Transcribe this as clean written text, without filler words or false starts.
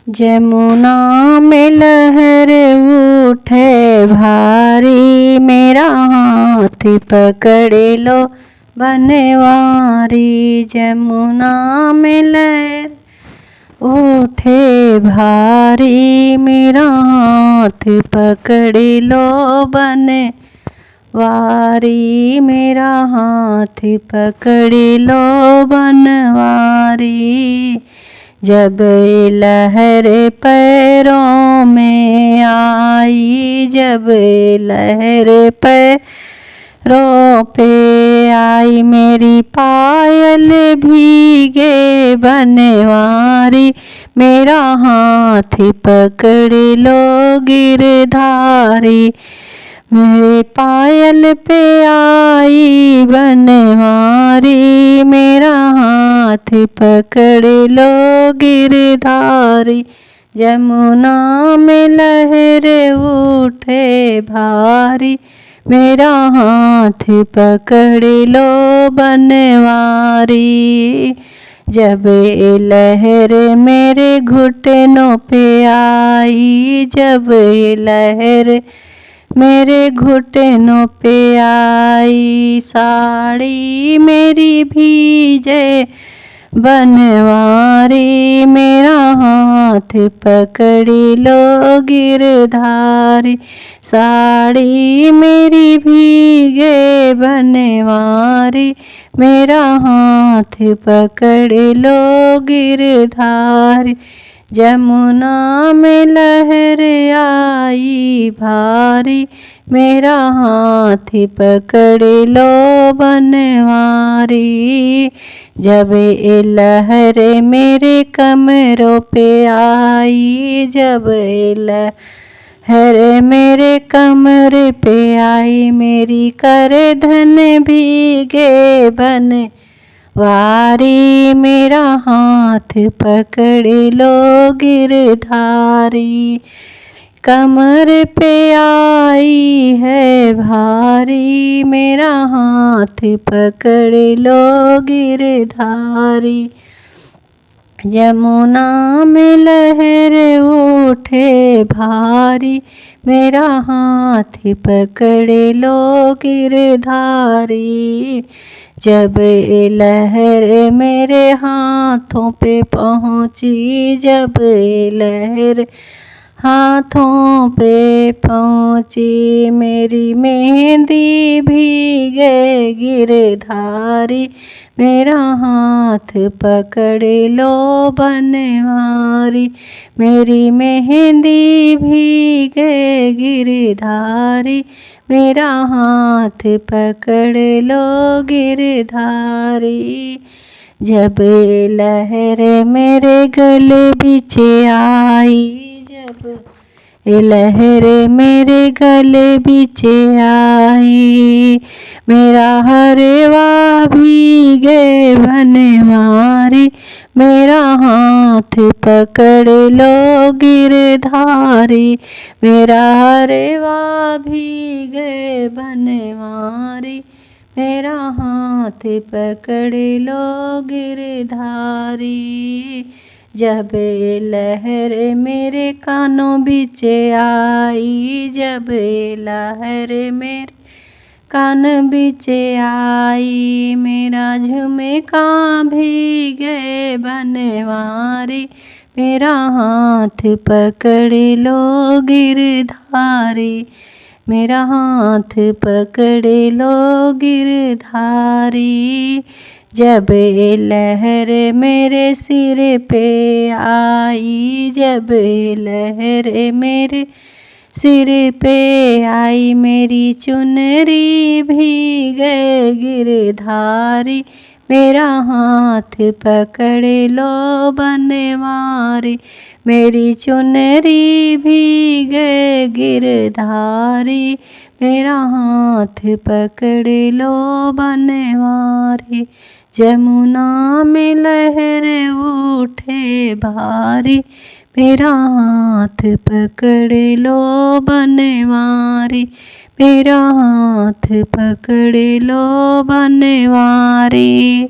जमुना में लहर उठे भारी, मेरा हाथ पकड़ लो बनवारी। जमुना में लहर उठे भारी, मेरा हाथ पकड़ लो बनवारी। मेरा हाथ पकड़ लो बनवारी। जब लहर पैरों में आई, जब लहर पैरों पे आई, मेरी पायल भीगे बनवारी। मेरा हाथ पकड़ लो गिरधारी। मेरे पायल पे आई बनवारी, मेरा हाथ पकड़ लो गिरधारी। जमुना में लहर उठे भारी, मेरा हाथ पकड़ लो बनवारी। जब लहर मेरे घुटनों पे आई, जब लहर मेरे घुटनों पे आई, साड़ी मेरी भीजे बनवारी। मेरा हाथ पकड़ लो गिरधारी। साड़ी मेरी भीगे बनवारी, मेरा हाथ पकड़ लो गिरधारी। जमुना में लहर आई भारी, मेरा हाथ पकड़ लो बनवारी। जब लहर मेरे कमरों पे आई, जब लहर मेरे कमरे पे आई, मेरी करधन भीगे बनवारी। मेरा हाथ पकड़ लो गिरधारी। कमर पे आई है भारी, मेरा हाथ पकड़ लो गिरधारी। जमुना में लहर उठे भारी, मेरा हाथ पकड़ लो गिरधारी। जब लहर मेरे हाथों पे पहुँची, जब लहर हाथों पे पहुँची, मेरी मेहंदी भीगे गिरधारी। मेरा हाथ पकड़ लो बनवारी, मेरी मेहंदी भीगे गिरधारी। मेरा हाथ पकड़ लो गिरधारी। जब लहर मेरे गले बीचे आई, जब लहर मेरे गले बीचे आई, मेरा हरवा भीगे बनवारी। मेरा हाथ पकड़ लो गिरधारी, मेरा हरवा भीगे बनवारी। मेरा हाथ पकड़ लो गिरधारी। जब लहर मेरे कानों बीचे आई, जब लहर मेरे कान बीचे आई, मेरा झुमका भीगे बनवारी। मेरा हाथ पकड़ लो गिरधारी, मेरा हाथ पकड़ लो गिरधारी। जब लहर मेरे सिर पे आई, जब लहर मेरे सिर पे आई, मेरी चुनरी भीगे गिरधारी। मेरा हाथ पकड़ लो बनवारी, मेरी चुनरी भीगे गिरधारी। मेरा हाथ पकड़ लो बनवारी। जमुना में लहर उठे भारी, मेरा हाथ पकड़ लो बनवारी। मेरा हाथ पकड़ लो बनवारी।